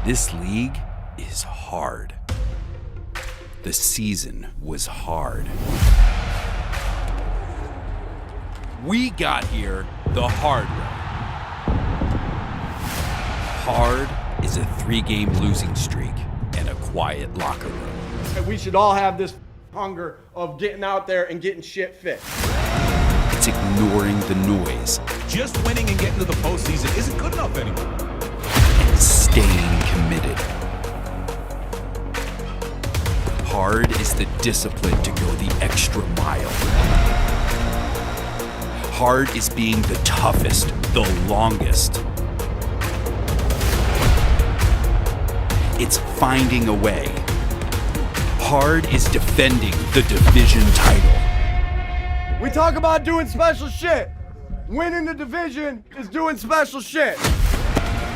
This league is hard. The season was hard. We got here the hard way. Hard is a 3-game losing streak and a quiet locker room. We should all have this hunger of getting out there and getting shit fixed. It's ignoring the noise. Just winning and getting to the postseason isn't good enough anymore. And staying committed. Hard is the discipline to go the extra mile. Hard is being the toughest, the longest. It's finding a way. Hard is defending the division title. We talk about doing special shit. Winning the division is doing special shit.